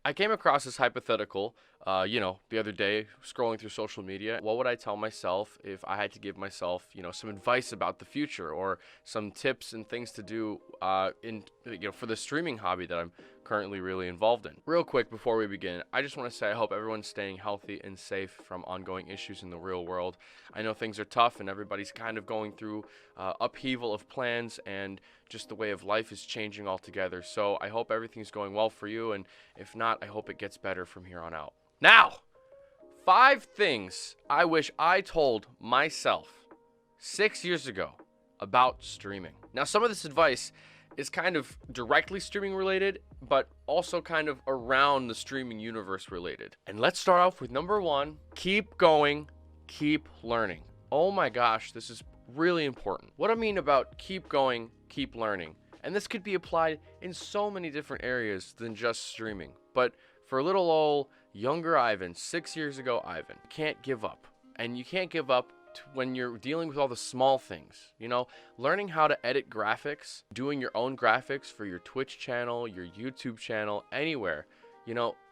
I came across this hypothetical, the other day scrolling through social media. What would I tell myself if I had to give myself, some advice about the future or some tips and things to do for the streaming hobby that I'm currently really involved in? Real quick before we begin, I just want to say I hope everyone's staying healthy and safe from ongoing issues in the real world. I know things are tough and everybody's kind of going through upheaval of plans, and just the way of life is changing altogether. So I hope everything's going well for you, and if not, I hope it gets better from here on out. Now, 5 things I wish I told myself 6 years ago about streaming. Now, some of this advice is kind of directly streaming related, but also kind of around the streaming universe related. And let's start off with number 1, keep going, keep learning. Oh my gosh, this is really important. What I mean about keep going, keep learning, and this could be applied in so many different areas than just streaming, but for little old younger Ivan, 6 years ago Ivan, you can't give up. And you can't give up when you're dealing with all the small things, learning how to edit graphics, doing your own graphics for your Twitch channel, your YouTube channel, anywhere.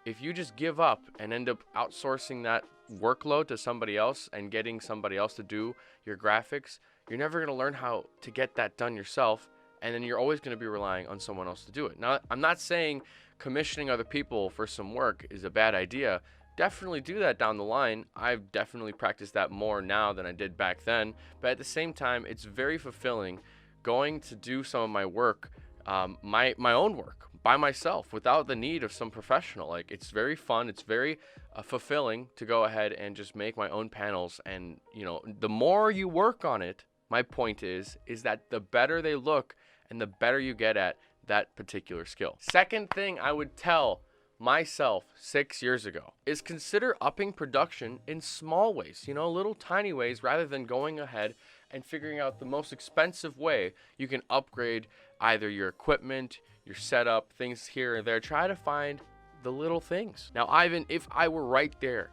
If you just give up and end up outsourcing that workload to somebody else and getting somebody else to do your graphics, you're never going to learn how to get that done yourself, and then you're always going to be relying on someone else to do it. Now, I'm not saying commissioning other people for some work is a bad idea. Definitely do that down the line. I've definitely practiced that more now than I did back then, but at the same time, it's very fulfilling going to do some of my work, my own work, by myself without the need of some professional. Like, it's very fun, it's very fulfilling to go ahead and just make my own panels. And the more you work on it, my point is that the better they look and the better you get at that particular skill. Second thing I would tell myself 6 years ago is consider upping production in small ways, little tiny ways, rather than going ahead and figuring out the most expensive way you can upgrade either your equipment, your setup, things here and there. Try to find the little things. Now, Ivan, if I were right there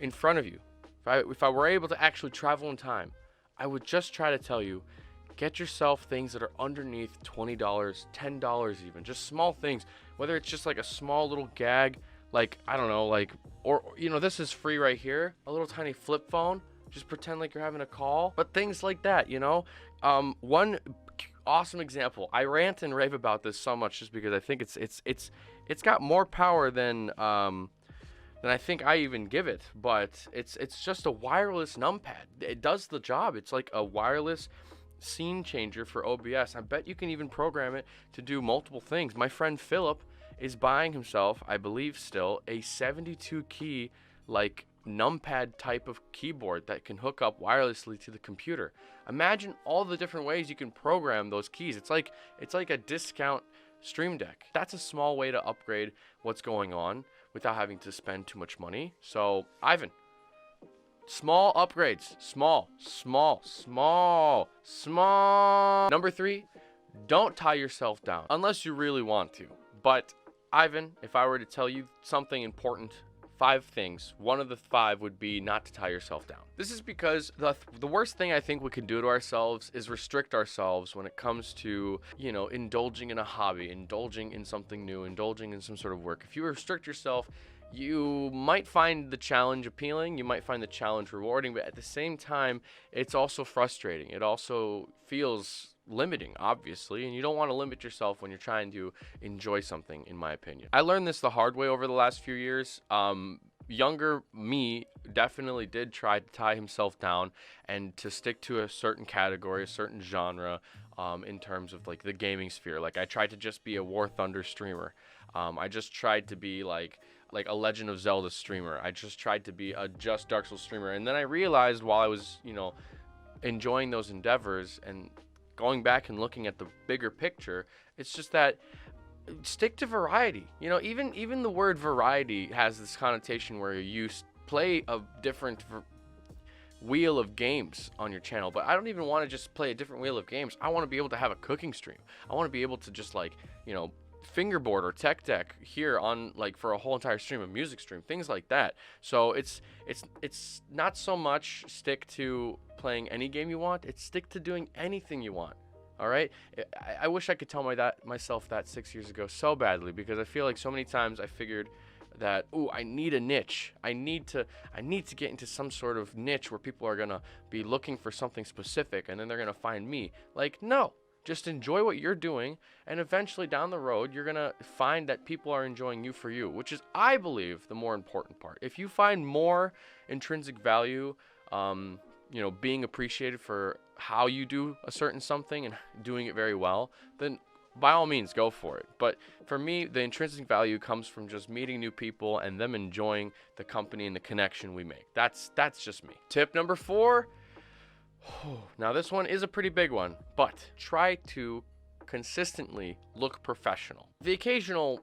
in front of you, if I were able to actually travel in time, I would just try to tell you, get yourself things that are underneath $20, $10 even, just small things, whether it's just like a small little gag, like, I don't know, like, or this is free right here, a little tiny flip phone, just pretend like you're having a call, but things like that, one awesome example, I rant and rave about this so much just because I think it's got more power than I think I even give it, but it's just a wireless numpad. It does the job. It's like a wireless scene changer for OBS. I bet you can even program it to do multiple things. My friend Philip is buying himself, I believe still, a 72 key like numpad type of keyboard that can hook up wirelessly to the computer. Imagine all the different ways you can program those keys. It's like a discount Stream Deck. That's a small way to upgrade what's going on without having to spend too much money. So, Ivan, small upgrades. Small. Number 3, don't tie yourself down unless you really want to. But, Ivan, if I were to tell you something important, 5 things, one of the 5 would be not to tie yourself down. This is because the worst thing I think we can do to ourselves is restrict ourselves when it comes to, indulging in a hobby, indulging in something new, indulging in some sort of work. If you restrict yourself, you might find the challenge appealing, you might find the challenge rewarding, but at the same time, it's also frustrating. It also feels limiting, obviously, and you don't want to limit yourself when you're trying to enjoy something, in my opinion. I learned this the hard way over the last few years. Younger me definitely did try to tie himself down and to stick to a certain category, a certain genre, in terms of like the gaming sphere. Like, I tried to just be a War Thunder streamer. I just tried to be like a Legend of Zelda streamer. I just tried to be a just Dark Souls streamer. And then I realized while I was, enjoying those endeavors and going back and looking at the bigger picture, it's just that stick to variety. Even the word variety has this connotation where you play a different wheel of games on your channel, but I don't even want to just play a different wheel of games. I want to be able to have a cooking stream. I want to be able to just fingerboard or tech deck here on for a whole entire stream, a music stream, things like that. So it's not so much stick to playing any game you want, it's stick to doing anything you want. All right, I wish I could tell myself that 6 years ago so badly, because I feel like so many times I figured that, ooh, I need a niche. I need to get into some sort of niche where people are gonna be looking for something specific and then they're gonna find me. Like, no. Just enjoy what you're doing, and eventually down the road, you're gonna find that people are enjoying you for you, which is, I believe, the more important part. If you find more intrinsic value, being appreciated for how you do a certain something and doing it very well, then by all means, go for it. But for me, the intrinsic value comes from just meeting new people and them enjoying the company and the connection we make. That's just me. Tip number 4. Now, this one is a pretty big one, but try to consistently look professional. The occasional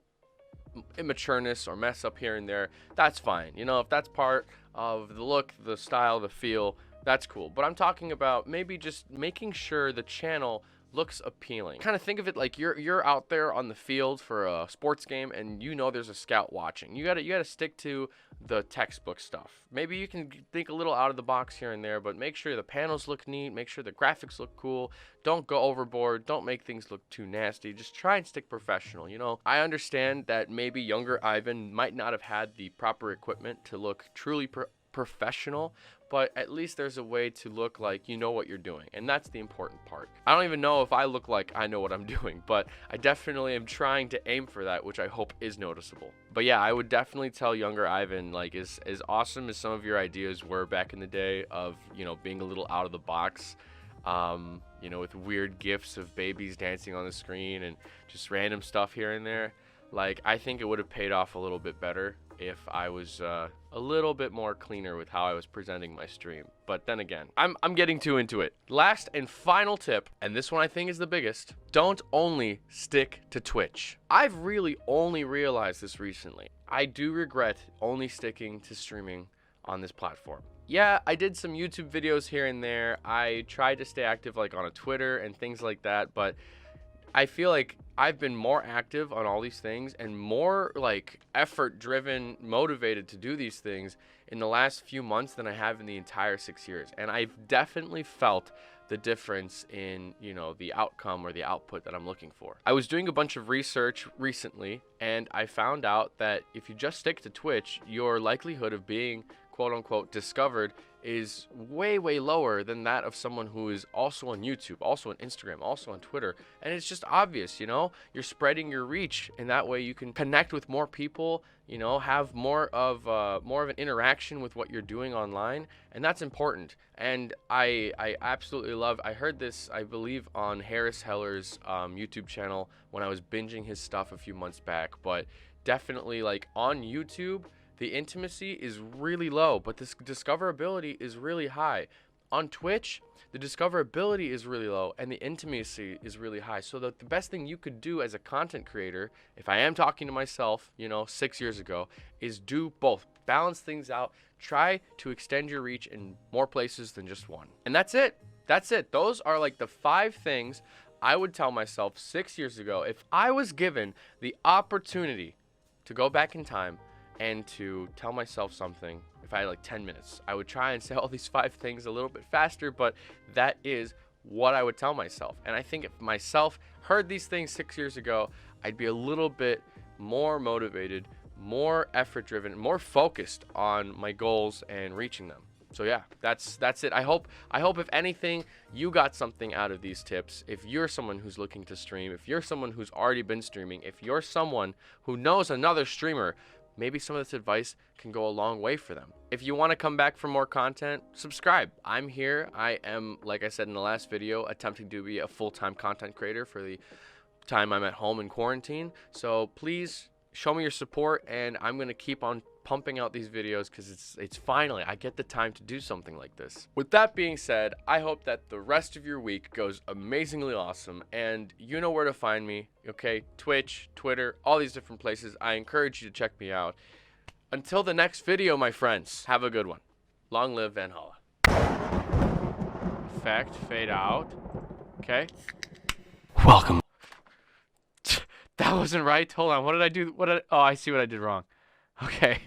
immatureness or mess up here and there, that's fine. If that's part of the look, the style, the feel, that's cool. But I'm talking about maybe just making sure the channel looks appealing. Kind of think of it like you're out there on the field for a sports game and there's a scout watching. You gotta stick to the textbook stuff. Maybe you can think a little out of the box here and there, but make sure the panels look neat, make sure the graphics look cool. Don't go overboard, don't make things look too nasty. Just try and stick professional. I understand that maybe younger Ivan might not have had the proper equipment to look truly professional, but at least there's a way to look like you know what you're doing, and that's the important part. I don't even know if I look like I know what I'm doing, but I definitely am trying to aim for that, which I hope is noticeable. But yeah, I would definitely tell younger Ivan, like, as awesome as some of your ideas were back in the day of being a little out of the box, with weird gifs of babies dancing on the screen and just random stuff here and there, like, I think it would have paid off a little bit better if I was a little bit more cleaner with how I was presenting my stream. But then again, I'm getting too into it. Last and final tip, and this one I think is the biggest, don't only stick to Twitch. I've really only realized this recently. I do regret only sticking to streaming on this platform. Yeah, I did some YouTube videos here and there. I tried to stay active like on a Twitter and things like that, but I feel like I've been more active on all these things and more like effort driven, motivated to do these things in the last few months than I have in the entire 6 years. And I've definitely felt the difference in, the outcome or the output that I'm looking for. I was doing a bunch of research recently and I found out that if you just stick to Twitch, your likelihood of being quote unquote discovered is way lower than that of someone who is also on YouTube, also on Instagram, also on Twitter. And it's just obvious, you're spreading your reach, and that way you can connect with more people, have more of an interaction with what you're doing online, and that's important. And I absolutely love, I heard this, I believe, on Harris Heller's YouTube channel when I was binging his stuff a few months back, but definitely like on YouTube, the intimacy is really low, but the discoverability is really high. On Twitch, the discoverability is really low and the intimacy is really high. So the best thing you could do as a content creator, if I am talking to myself, 6 years ago, is do both. Balance things out. Try to extend your reach in more places than just one. And that's it. That's it. Those are like the 5 things I would tell myself 6 years ago if I was given the opportunity to go back in time and to tell myself something. If I had like 10 minutes, I would try and say all these 5 things a little bit faster, but that is what I would tell myself. And I think if myself heard these things 6 years ago, I'd be a little bit more motivated, more effort driven, more focused on my goals and reaching them. So yeah, that's it. I hope if anything, you got something out of these tips. If you're someone who's looking to stream, if you're someone who's already been streaming, if you're someone who knows another streamer, maybe some of this advice can go a long way for them. If you want to come back for more content, subscribe. I'm here. I am, like I said in the last video, attempting to be a full-time content creator for the time I'm at home in quarantine. So please show me your support, and I'm going to keep on pumping out these videos because it's finally, I get the time to do something like this. With that being said, I hope that the rest of your week goes amazingly awesome, and you know where to find me, okay? Twitch, Twitter, all these different places. I encourage you to check me out. Until the next video, my friends, have a good one. Long live Van Holla. Effect, fade out. Okay. Welcome. That wasn't right. Hold on. What did I do? Oh, I see what I did wrong. Okay.